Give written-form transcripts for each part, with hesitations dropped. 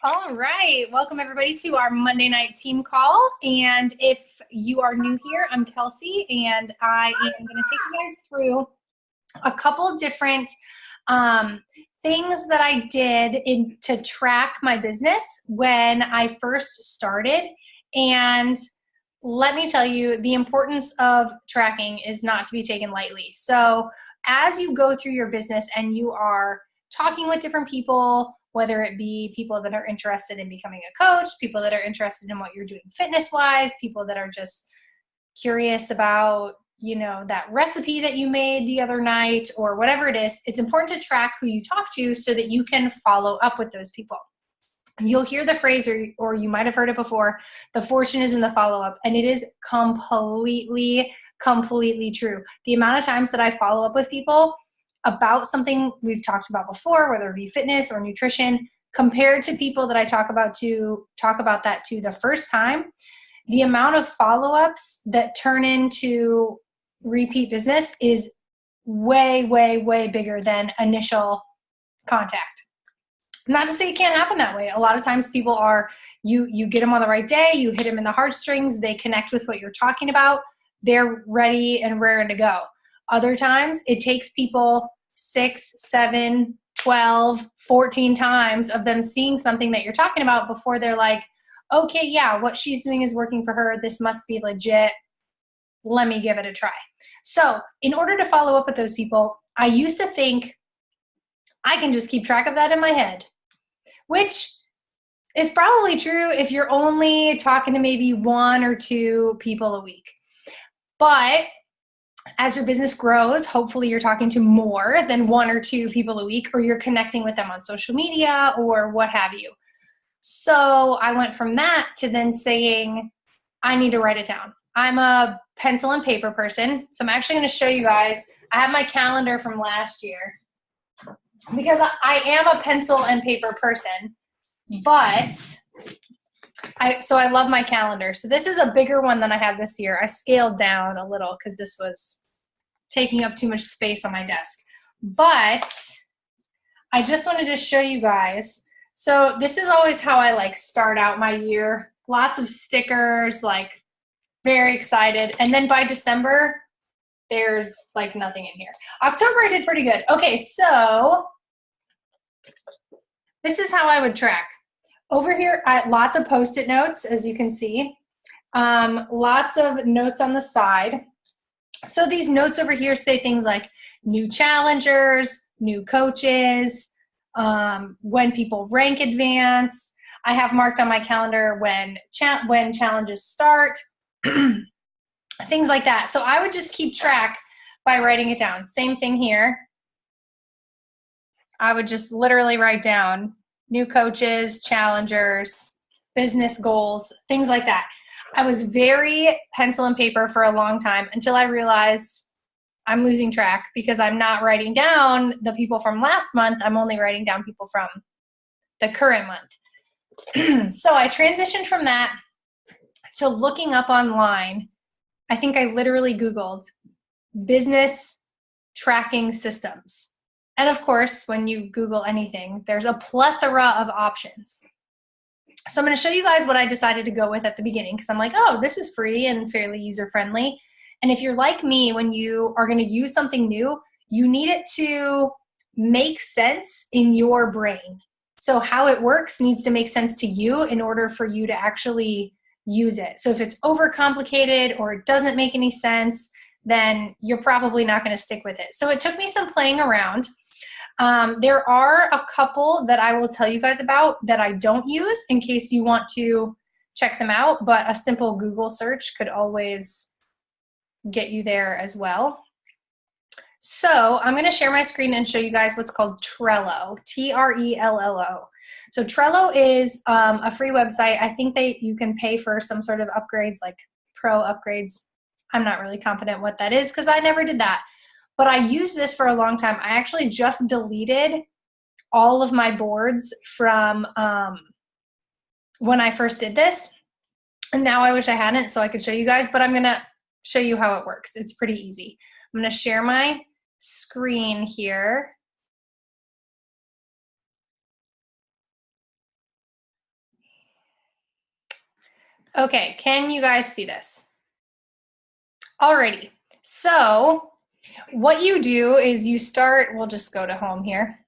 All right. Welcome, everybody, to our Monday night team call. And if you are new here, I'm Kelsey, and I am going to take you guys through a couple different things that I did to track my business when I first started. And let me tell you, the importance of tracking is not to be taken lightly. So as you go through your business and you are talking with different people, whether it be people that are interested in becoming a coach, people that are interested in what you're doing fitness-wise, people that are just curious about, that recipe that you made the other night or whatever it is, it's important to track who you talk to so that you can follow up with those people. You'll hear the phrase, or you might have heard it before, the fortune is in the follow-up, and it is completely true. The amount of times that I follow up with people about something we've talked about before, whether it be fitness or nutrition, compared to people that I talk about that to the first time, the amount of follow-ups that turn into repeat business is way bigger than initial contact. Not to say it can't happen that way. A lot of times people are, you get them on the right day, you hit them in the heartstrings, they connect with what you're talking about, they're ready and raring to go. Other times it takes people 6, 7, 12, 14 times of them seeing something that you're talking about before they're like, okay, yeah, what she's doing is working for her. This must be legit. Let me give it a try. So in order to follow up with those people, I used to think I can just keep track of that in my head, which is probably true if you're only talking to maybe 1 or 2 people a week. But as your business grows, hopefully you're talking to more than 1 or 2 people a week, or you're connecting with them on social media or what have you. So I went from that to then saying, I need to write it down. I'm a pencil and paper person. So I'm actually going to show you guys. I have my calendar from last year because I am a pencil and paper person, but I love my calendar. So this is a bigger one than I had this year. I scaled down a little because this was taking up too much space on my desk. But I just wanted to show you guys. So this is always how I start out my year. Lots of stickers, very excited. And then by December, there's nothing in here. October I did pretty good. Okay, so this is how I would track. Over here, lots of Post-it notes, as you can see. Lots of notes on the side. So these notes over here say things like new challengers, new coaches, when people rank advance. I have marked on my calendar when challenges start, things like that. So I would just keep track by writing it down. Same thing here. I would just literally write down new coaches, challengers, business goals, things like that. I was very pencil and paper for a long time until I realized I'm losing track because I'm not writing down the people from last month. I'm only writing down people from the current month. So I transitioned from that to looking up online. I think I literally Googled business tracking systems. And of course, when you Google anything, there's a plethora of options. So I'm going to show you guys what I decided to go with at the beginning because I'm like, oh, this is free and fairly user-friendly. And if you're like me, when you are going to use something new, you need it to make sense in your brain. So how it works needs to make sense to you in order for you to actually use it. So if it's overcomplicated or it doesn't make any sense, then you're probably not going to stick with it. So it took me some playing around. There are a couple that I will tell you guys about that I don't use in case you want to check them out, but a simple Google search could always get you there as well. So I'm going to share my screen and show you guys what's called Trello, Trello. So Trello is a free website. I think you can pay for some sort of upgrades, like pro upgrades. I'm not really confident what that is because I never did that. But I used this for a long time. I actually just deleted all of my boards from when I first did this. And now I wish I hadn't so I could show you guys, but I'm going to show you how it works. It's pretty easy. I'm going to share my screen here. Okay, can you guys see this? Alrighty, so what you do is you start, we'll just go to home here.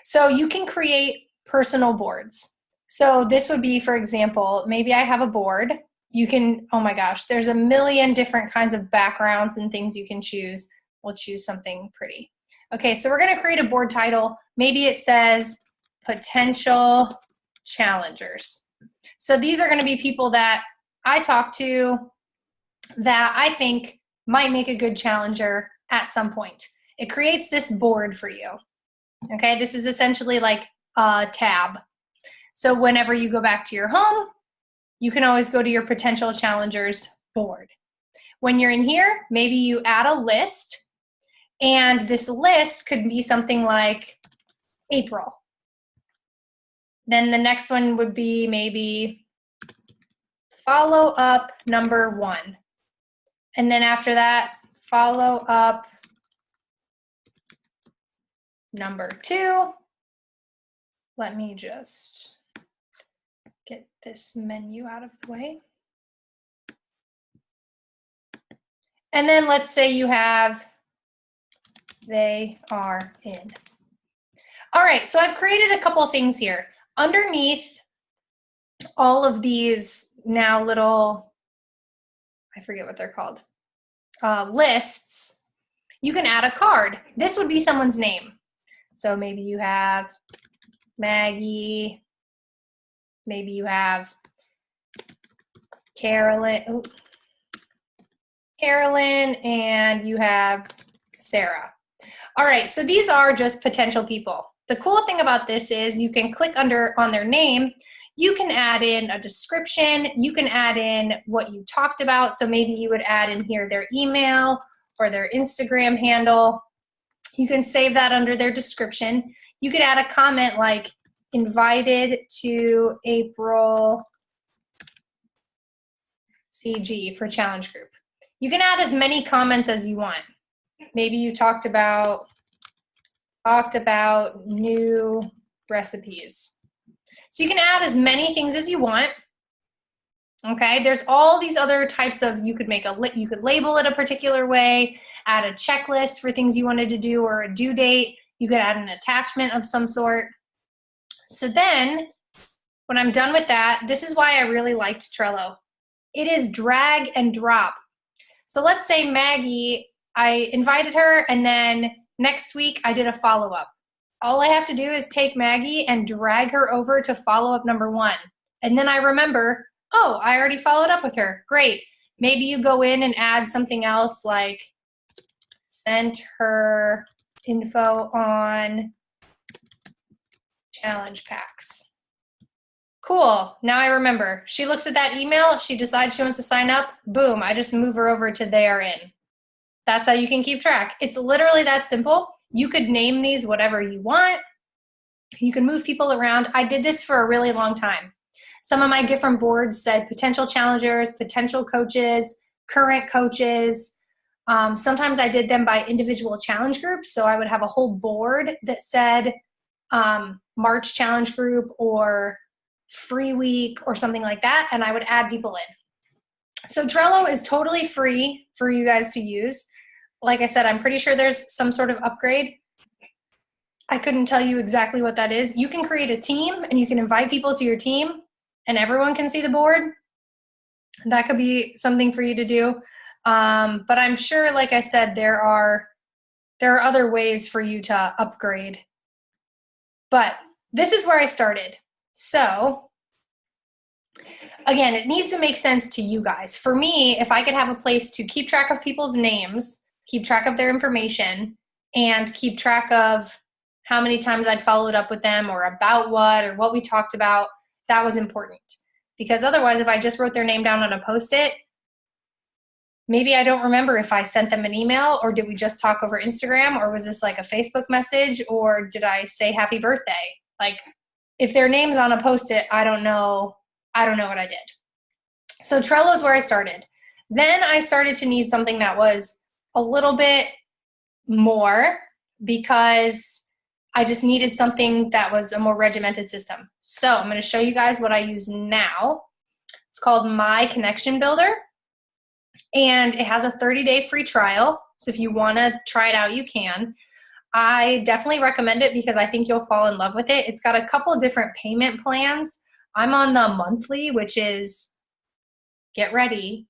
So you can create personal boards. So this would be, for example, maybe I have a board. You can, oh my gosh, there's a million different kinds of backgrounds and things you can choose. We'll choose something pretty. Okay, so we're gonna create a board title. Maybe it says potential challengers. So these are gonna be people that I talk to that I think might make a good challenger at some point. It creates this board for you. Okay, this is essentially like a tab. So whenever you go back to your home, you can always go to your potential challengers board. When you're in here, maybe you add a list, and this list could be something like April. Then the next one would be maybe follow up number 1. And then after that, follow up number 2. Let me just get this menu out of the way. And then let's say you have, they are in. All right, so I've created a couple things here. Underneath all of these now little, I forget what they're called, lists, you can add a card. This would be someone's name. So maybe you have Maggie, maybe you have Carolyn, and you have Sarah. All right, so these are just potential people. The cool thing about this is you can click on their name, you can add in a description, you can add in what you talked about, so maybe you would add in here their email or their Instagram handle. You can save that under their description. You could add a comment like, invited to April CG for challenge group. You can add as many comments as you want. Maybe you talked about new recipes. So you can add as many things as you want. Okay, there's all these other types of, you could label it a particular way, add a checklist for things you wanted to do or a due date. You could add an attachment of some sort. So then when I'm done with that, this is why I really liked Trello. It is drag and drop. So let's say Maggie, I invited her and then next week I did a follow-up. All I have to do is take Maggie and drag her over to follow-up number 1. And then I remember, oh, I already followed up with her. Great. Maybe you go in and add something else like sent her info on challenge packs. Cool. Now I remember. She looks at that email. She decides she wants to sign up. Boom. I just move her over to they are in. That's how you can keep track. It's literally that simple. You could name these whatever you want. You can move people around. I did this for a really long time. Some of my different boards said potential challengers, potential coaches, current coaches. Sometimes I did them by individual challenge groups. So I would have a whole board that said March challenge group or free week or something like that. And I would add people in. So Trello is totally free for you guys to use. Like I said, I'm pretty sure there's some sort of upgrade. I couldn't tell you exactly what that is. You can create a team and you can invite people to your team and everyone can see the board. That could be something for you to do. But I'm sure, like I said, there are other ways for you to upgrade. But this is where I started. So again, it needs to make sense to you guys. For me, if I could have a place to keep track of people's names, keep track of their information, and keep track of how many times I'd followed up with them or about what or what we talked about, that was important. Because otherwise, if I just wrote their name down on a Post-it, maybe I don't remember if I sent them an email or did we just talk over Instagram or was this like a Facebook message or did I say happy birthday? Like if their name's on a Post-it, I don't know what I did. So Trello is where I started. Then I started to need something that was a little bit more because I just needed something that was a more regimented system. So I'm going to show you guys what I use now. It's called My Connection Builder, and it has a 30-day free trial. So if you want to try it out, you can. I definitely recommend it because I think you'll fall in love with it. It's got a couple different payment plans. I'm on the monthly, which is, get ready,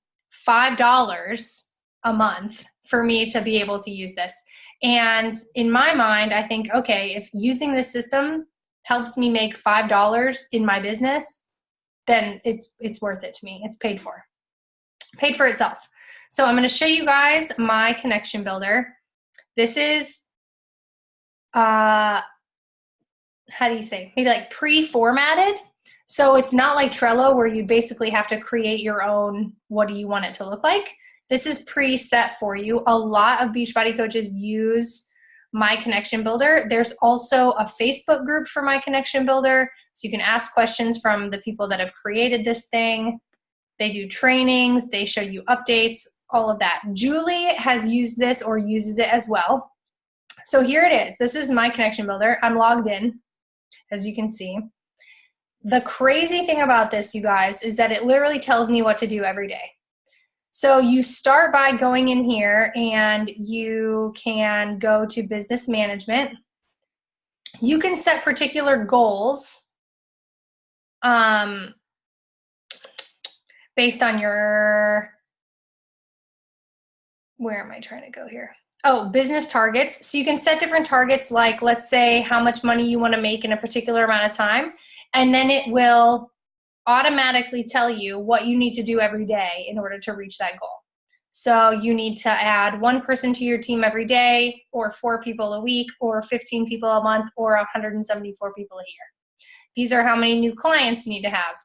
$5 a month for me to be able to use this. And in my mind, I think, okay, if using this system helps me make $5 in my business, then it's worth it to me. It's paid for itself. So I'm going to show you guys my connection builder. This is, how do you say, maybe like pre-formatted. So it's not like Trello where you basically have to create your own, what do you want it to look like? This is preset for you. A lot of Beachbody coaches use My Connection Builder. There's also a Facebook group for My Connection Builder, so you can ask questions from the people that have created this thing. They do trainings, they show you updates, all of that. Julie has used this or uses it as well. So here it is. This is My Connection Builder. I'm logged in, as you can see. The crazy thing about this, you guys, is that it literally tells me what to do every day. So you start by going in here and you can go to business management. You can set particular goals based on your, where am I trying to go here? Oh, business targets. So you can set different targets, like let's say how much money you want to make in a particular amount of time, and then it will automatically tell you what you need to do every day in order to reach that goal. So you need to add 1 person to your team every day, or 4 people a week, or 15 people a month, or 174 people a year. These are how many new clients you need to have,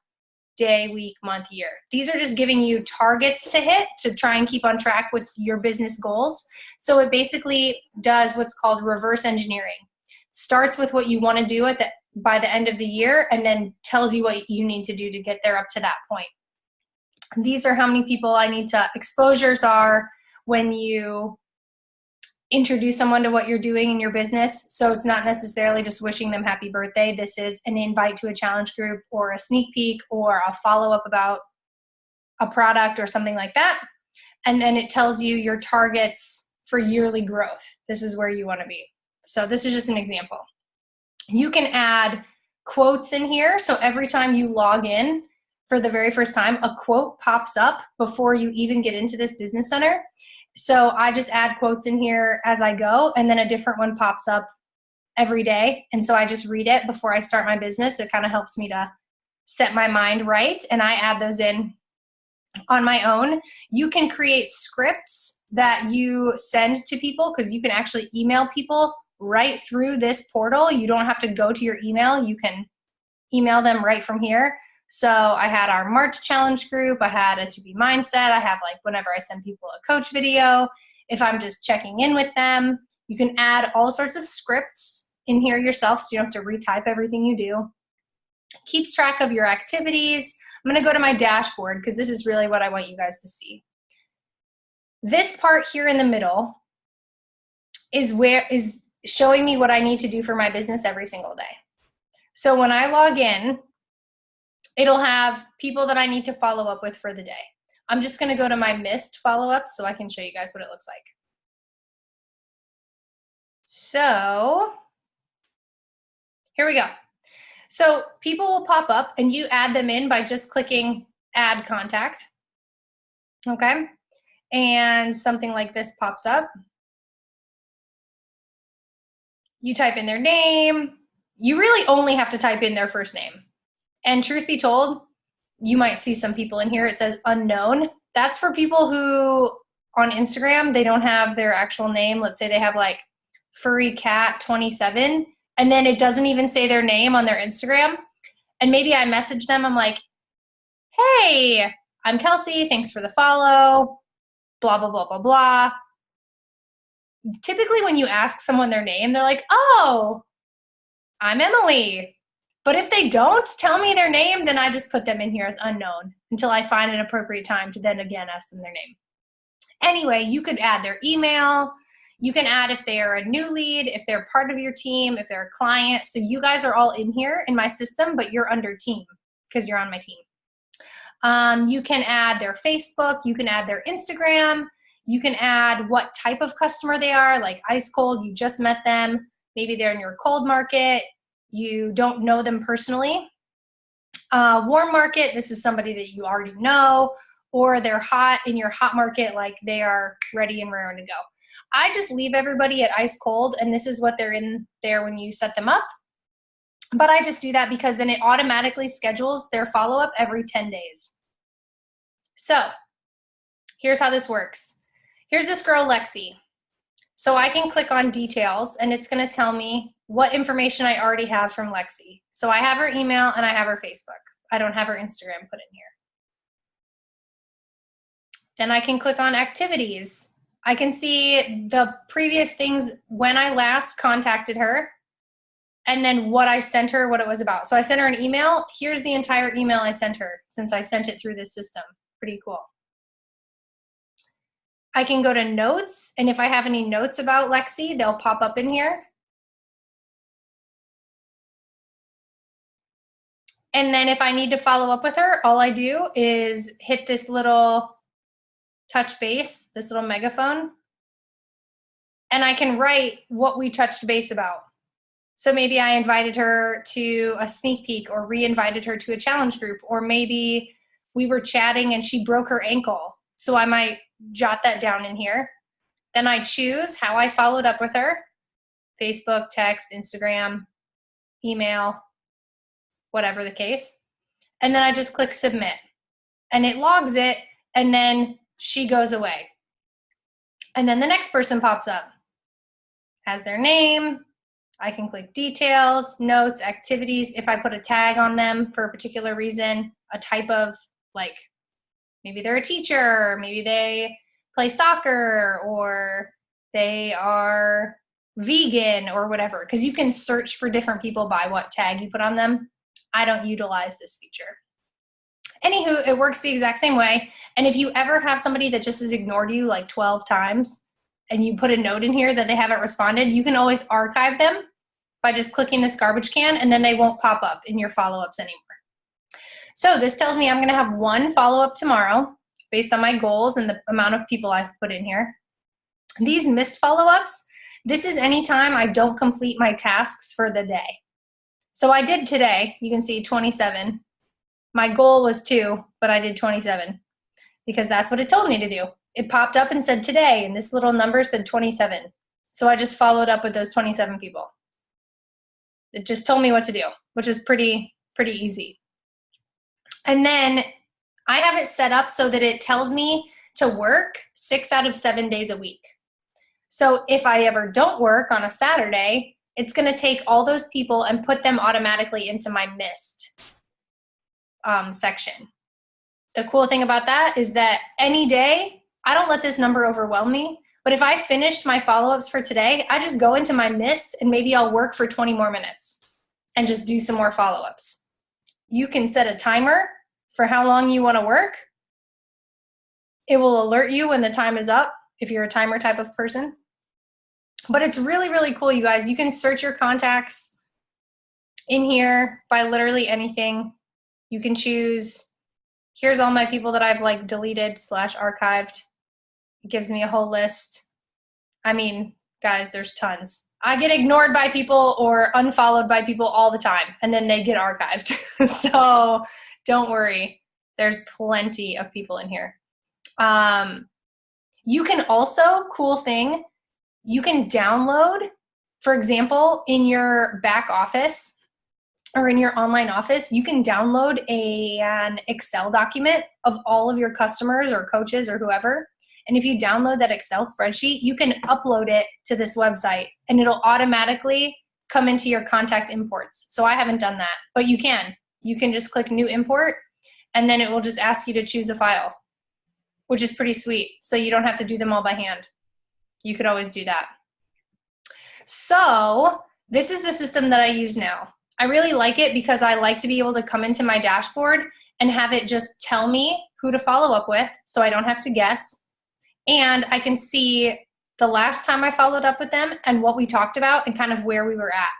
day, week, month, year. These are just giving you targets to hit to try and keep on track with your business goals. So it basically does what's called reverse engineering. Starts with what you want to do by the end of the year, and then tells you what you need to do to get there up to that point. These are how many people I need to, exposures are when you introduce someone to what you're doing in your business. So it's not necessarily just wishing them happy birthday. This is an invite to a challenge group, or a sneak peek, or a follow-up about a product or something like that. And then it tells you your targets for yearly growth. This is where you want to be. So this is just an example. You can add quotes in here. So every time you log in for the very first time, a quote pops up before you even get into this business center. So I just add quotes in here as I go, and then a different one pops up every day. And so I just read it before I start my business. It kind of helps me to set my mind right, and I add those in on my own. You can create scripts that you send to people, because you can actually email people right through this portal. You don't have to go to your email. You can email them right from here. So I had our March challenge group. I had a To Be Mindset. I have, like, whenever I send people a coach video, if I'm just checking in with them, you can add all sorts of scripts in here yourself, so you don't have to retype everything you do. Keeps track of your activities. I'm going to go to my dashboard, because this is really what I want you guys to see. This part here in the middle is showing me what I need to do for my business every single day. So when I log in, it'll have people that I need to follow up with for the day. I'm just going to go to my missed follow-ups so I can show you guys what it looks like. So here we go. So people will pop up, and you add them in by just clicking add contact. Okay. And something like this pops up. You type in their name. You really only have to type in their first name. And truth be told, you might see some people in here, it says unknown. That's for people who on Instagram, they don't have their actual name. Let's say they have like Furry Cat 27, and then it doesn't even say their name on their Instagram. And maybe I message them, I'm like, hey, I'm Kelsey, thanks for the follow, blah, blah, blah, blah, blah. Typically when you ask someone their name, they're like, oh, I'm Emily. But if they don't tell me their name, then I just put them in here as unknown until I find an appropriate time to then again ask them their name. Anyway, you could add their email. You can add if they are a new lead, if they're part of your team, if they're a client. So you guys are all in here in my system, but you're under team because you're on my team. You can add their Facebook, you can add their Instagram, you can add what type of customer they are, like ice cold, you just met them, maybe they're in your cold market, you don't know them personally. Warm market, this is somebody that you already know, or they're hot in your hot market, like they are ready and raring to go. I just leave everybody at ice cold, and this is what they're in there when you set them up. But I just do that because then it automatically schedules their follow-up every 10 days. So here's how this works. Here's this girl, Lexi. So I can click on details, and it's going to tell me what information I already have from Lexi. So I have her email and I have her Facebook. I don't have her Instagram put in here. Then I can click on activities. I can see the previous things when I last contacted her, and then what I sent her, what it was about. So I sent her an email. Here's the entire email I sent her since I sent it through this system. Pretty cool. I can go to notes, and if I have any notes about Lexi, they'll pop up in here. And then if I need to follow up with her, all I do is hit this little touch base, this little megaphone, and I can write what we touched base about. So maybe I invited her to a sneak peek, or re-invited her to a challenge group, or maybe we were chatting and she broke her ankle. So I might jot that down in here. Then I choose how I followed up with her: Facebook, text, Instagram, email, whatever the case. And then I just click submit, and it logs it, and then she goes away. And then the next person pops up, has their name. I can click details, notes, activities. If I put a tag on them for a particular reason, a type of, like, maybe they're a teacher, maybe they play soccer, or they are vegan, or whatever, because you can search for different people by what tag you put on them. I don't utilize this feature. Anywho, it works the exact same way. And if you ever have somebody that just has ignored you like 12 times, and you put a note in here that they haven't responded, you can always archive them by just clicking this garbage can, and then they won't pop up in your follow-ups anymore. So this tells me I'm going to have one follow-up tomorrow based on my goals and the amount of people I've put in here. These missed follow-ups, this is anytime I don't complete my tasks for the day. So I did today. You can see 27. My goal was 2, but I did 27 because that's what it told me to do. It popped up and said today, and this little number said 27. So I just followed up with those 27 people. It just told me what to do, which is pretty easy. And then I have it set up so that it tells me to work 6 out of 7 days a week. So if I ever don't work on a Saturday, it's going to take all those people and put them automatically into my missed section. The cool thing about that is that any day, I don't let this number overwhelm me, but if I finished my follow-ups for today, I just go into my missed, and maybe I'll work for 20 more minutes and just do some more follow-ups. You can set a timer for how long you want to work. It will alert you when the time is up if you're a timer type of person. But it's really cool, you guys. You can search your contacts in here by literally anything. You can choose, here's all my people that I've like deleted / archived. It gives me a whole list. I mean, guys, there's tons. I get ignored by people or unfollowed by people all the time, and then they get archived. So don't worry. There's plenty of people in here. You can also, cool thing, you can download, for example, in your back office or in your online office, you can download an Excel document of all of your customers or coaches or whoever. And if you download that Excel spreadsheet, you can upload it to this website, and it'll automatically come into your contact imports. So I haven't done that, but you can. You can just click new import, and then it will just ask you to choose the file, which is pretty sweet. So you don't have to do them all by hand. You could always do that. So this is the system that I use now. I really like it because I like to be able to come into my dashboard and have it just tell me who to follow up with, so I don't have to guess. And I can see the last time I followed up with them and what we talked about and kind of where we were at.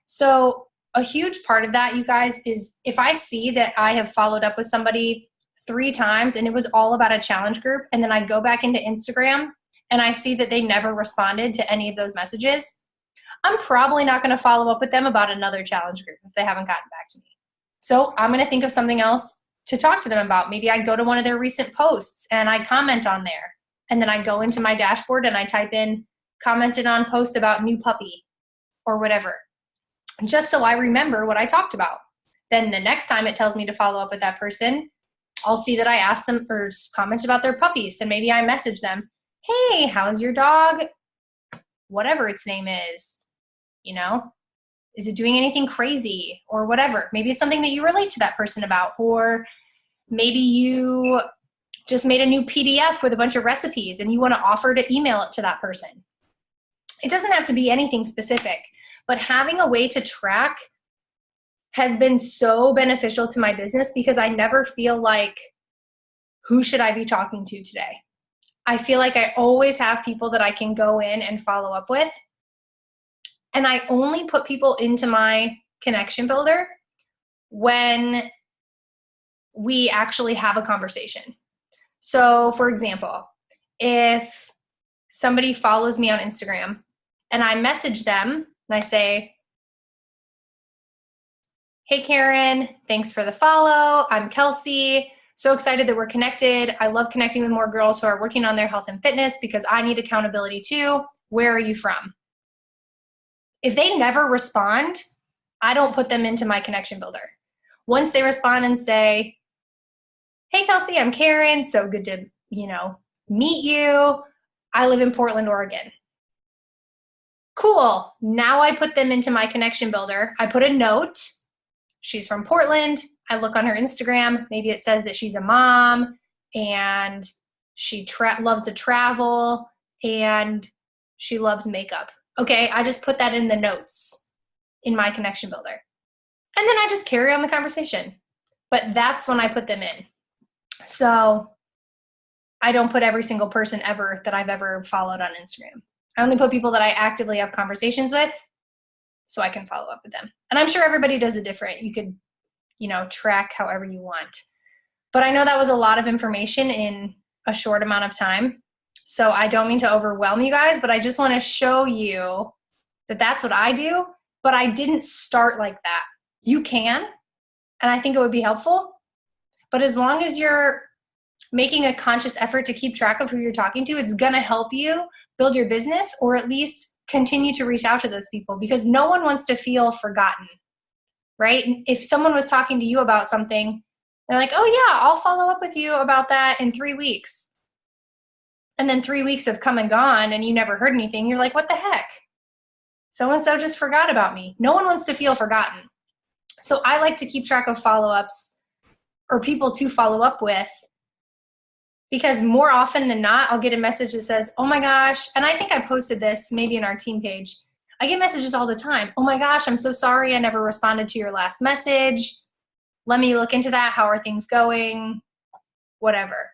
So a huge part of that, you guys, is if I see that I have followed up with somebody 3 times and it was all about a challenge group, and then I go back into Instagram and I see that they never responded to any of those messages, I'm probably not going to follow up with them about another challenge group if they haven't gotten back to me. So I'm going to think of something else to talk to them about. Maybe I go to one of their recent posts and I comment on there. And then I go into my dashboard and I type in commented on post about new puppy or whatever, just so I remember what I talked about. Then the next time it tells me to follow up with that person, I'll see that I asked them or commented about their puppies. Then maybe I message them, hey, how's your dog? Whatever its name is, you know, is it doing anything crazy or whatever? Maybe it's something that you relate to that person about, or maybe you just made a new PDF with a bunch of recipes and you want to offer to email it to that person. It doesn't have to be anything specific, but having a way to track has been so beneficial to my business because I never feel like, who should I be talking to today? I feel like I always have people that I can go in and follow up with. And I only put people into my connection builder when we actually have a conversation. So for example, if somebody follows me on Instagram and I message them and I say, hey Karen, thanks for the follow. I'm Kelsey. So excited that we're connected. I love connecting with more girls who are working on their health and fitness because I need accountability too. Where are you from? If they never respond, I don't put them into my connection builder. Once they respond and say, hey Kelsey, I'm Karen. So good to, meet you. I live in Portland, Oregon. Cool. Now I put them into my connection builder. I put a note. She's from Portland. I look on her Instagram. Maybe it says that she's a mom and she loves to travel and she loves makeup. Okay, I just put that in the notes in my connection builder. And then I just carry on the conversation. But that's when I put them in. So I don't put every single person ever that I've ever followed on Instagram. I only put people that I actively have conversations with so I can follow up with them. And I'm sure everybody does it different. You could, track however you want. But I know that was a lot of information in a short amount of time. So I don't mean to overwhelm you guys, but I just want to show you that that's what I do. But I didn't start like that. You can, and I think it would be helpful. But as long as you're making a conscious effort to keep track of who you're talking to, it's going to help you build your business, or at least continue to reach out to those people, because no one wants to feel forgotten, right? If someone was talking to you about something, they're like, oh yeah, I'll follow up with you about that in 3 weeks. And then 3 weeks have come and gone and you never heard anything. You're like, what the heck? So-and-so just forgot about me. No one wants to feel forgotten. So I like to keep track of follow-ups or people to follow up with, because more often than not, I'll get a message that says, oh my gosh, and I think I posted this maybe in our team page. I get messages all the time. Oh my gosh, I'm so sorry I never responded to your last message. Let me look into that. How are things going? Whatever.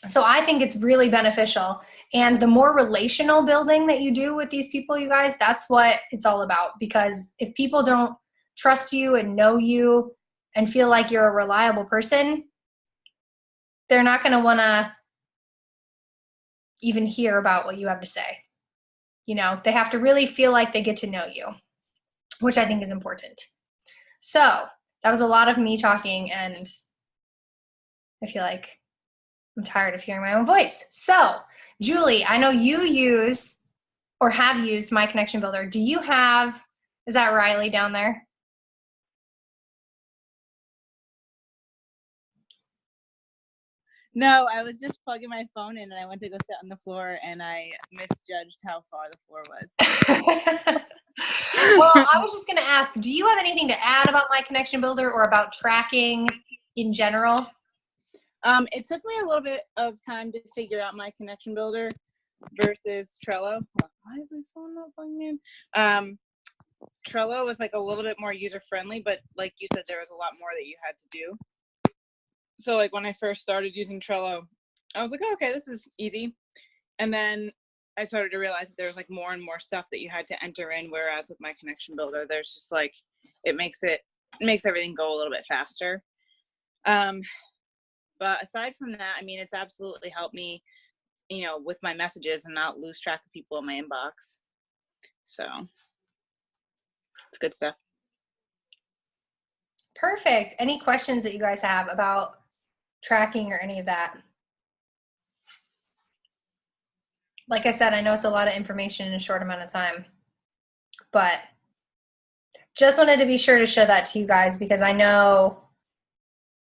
So I think it's really beneficial. And the more relational building that you do with these people, you guys, that's what it's all about. Because if people don't trust you and know you and feel like you're a reliable person, they're not going to want to even hear about what you have to say. They have to really feel like they get to know you, which I think is important. So that was a lot of me talking, and I feel like I'm tired of hearing my own voice. So Julie, I know you use or have used My Connection Builder. Do you have, is that Riley down there? No, I was just plugging my phone in and I went to go sit on the floor and I misjudged how far the floor was. Well, I was just going to ask, do you have anything to add about My Connection Builder or about tracking in general? It took me a little bit of time to figure out My Connection Builder versus Trello. Why is my phone not plugging in? Trello was like a little bit more user-friendly, but like you said, there was a lot more that you had to do. So like when I first started using Trello, I was like, oh, okay, this is easy. And then I started to realize that there was like more and more stuff that you had to enter in. Whereas with My Connection Builder, there's just like, it makes everything go a little bit faster. But aside from that, I mean, it's absolutely helped me, you know, with my messages and not lose track of people in my inbox. So it's good stuff. Perfect. Any questions that you guys have about tracking or any of that? Like I said, I know it's a lot of information in a short amount of time, but just wanted to be sure to show that to you guys because I know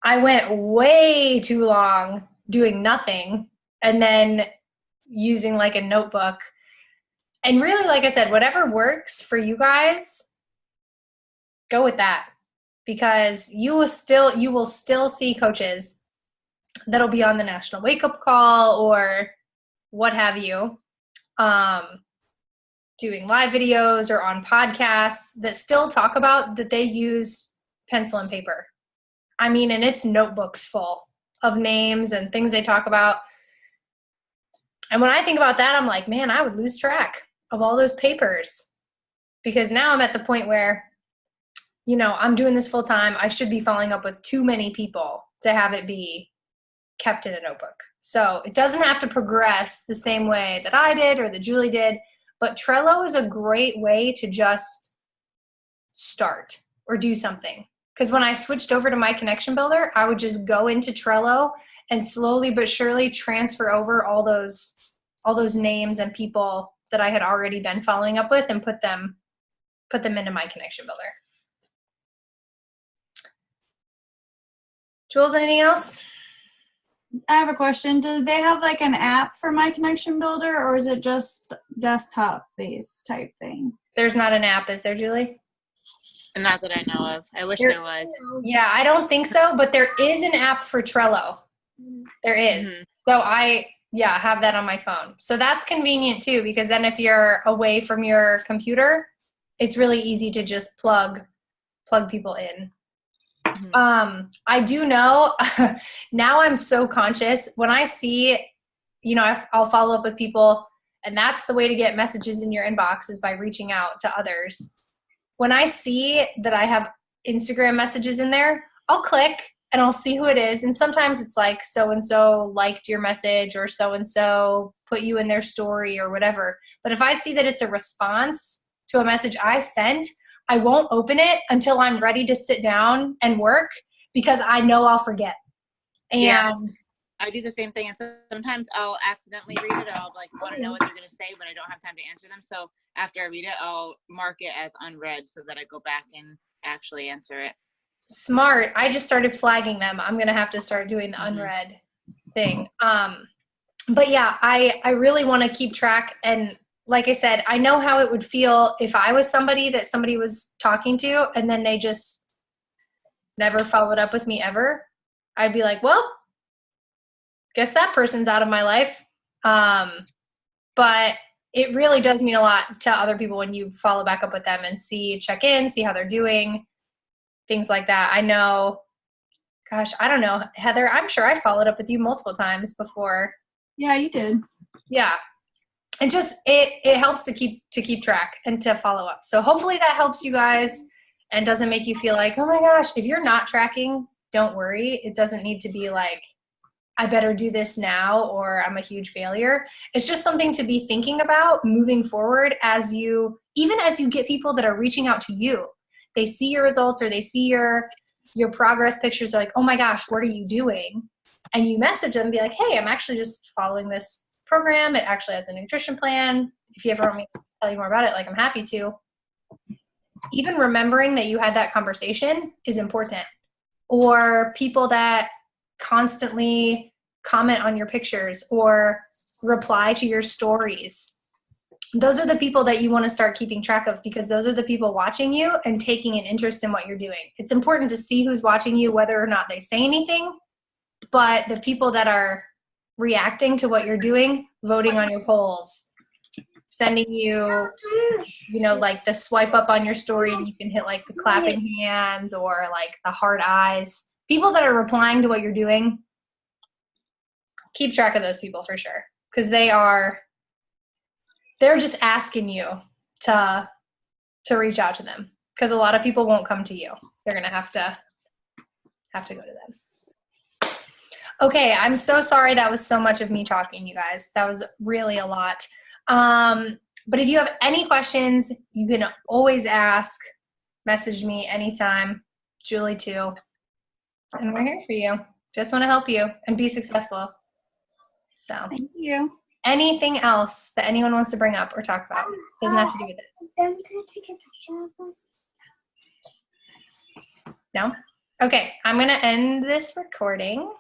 I went way too long doing nothing and then using like a notebook. And really, like I said, whatever works for you guys, go with that, because you will still see coaches that'll be on the National Wake Up Call or what have you, doing live videos or on podcasts that still talk about that they use pencil and paper. I mean, and it's notebooks full of names and things they talk about. And when I think about that, I'm like, man, I would lose track of all those papers, because now I'm at the point where, you know, I'm doing this full time. I should be following up with too many people to have it be kept in a notebook. So it doesn't have to progress the same way that I did or that Julie did, but Trello is a great way to just start or do something. Because when I switched over to my connection builder, I would just go into Trello and slowly but surely transfer over all those names and people that I had already been following up with and put them into my connection builder. Jules, anything else? I have a question. Do they have like an app for My Connection Builder, or is it just desktop based type thing? There's not an app, is there, Julie? Not that I know of. I wish there was. Yeah, I don't think so, but there is an app for Trello. There is. Mm-hmm. So I have that on my phone. So that's convenient too, because then if you're away from your computer, it's really easy to just plug people in. Mm-hmm. I do know now I'm so conscious when I see, you know, I'll follow up with people, and that's the way to get messages in your inbox is by reaching out to others. When I see that I have Instagram messages in there, I'll click and I'll see who it is. And sometimes it's like so-and-so liked your message or so-and-so put you in their story or whatever. But if I see that it's a response to a message I sent, I won't open it until I'm ready to sit down and work, because I know I'll forget. And yeah, I do the same thing. And sometimes I'll accidentally read it, or I'll like want to know what they're going to say, but I don't have time to answer them. So after I read it, I'll mark it as unread so that I go back and actually answer it. Smart. I just started flagging them. I'm going to have to start doing the unread thing. But yeah, I really want to keep track. And like I said, I know how it would feel if I was somebody that somebody was talking to and then they just never followed up with me ever. I'd be like, well, guess that person's out of my life. But it really does mean a lot to other people when you follow back up with them and check in, see how they're doing, things like that. I know, gosh, I don't know, Heather, I'm sure I followed up with you multiple times before. Yeah, you did. Yeah. And just, it helps to keep track and to follow up. So hopefully that helps you guys and doesn't make you feel like, oh my gosh, if you're not tracking, don't worry. It doesn't need to be like, I better do this now or I'm a huge failure. It's just something to be thinking about moving forward even as you get people that are reaching out to you. They see your results or they see your progress pictures. They're like, oh my gosh, what are you doing? And you message them and be like, hey, I'm actually just following this program. It actually has a nutrition plan. If you ever want me to tell you more about it, like I'm happy to. Even remembering that you had that conversation is important. Or people that constantly comment on your pictures or reply to your stories. Those are the people that you want to start keeping track of, because those are the people watching you and taking an interest in what you're doing. It's important to see who's watching you, whether or not they say anything, but the people that are reacting to what you're doing, voting on your polls, sending you, like the swipe up on your story and you can hit like the clapping hands or like the heart eyes. People that are replying to what you're doing, keep track of those people for sure, because they're just asking you to reach out to them, because a lot of people won't come to you. They're going to have to go to them. Okay, I'm so sorry that was so much of me talking, you guys. That was really a lot. But if you have any questions, you can always ask. Message me anytime. Julie too. And we're here for you. Just want to help you and be successful. So Thank you. anything else that anyone wants to bring up or talk about? Doesn't have to do with this. I'm gonna take a picture of us. No? Okay, I'm going to end this recording.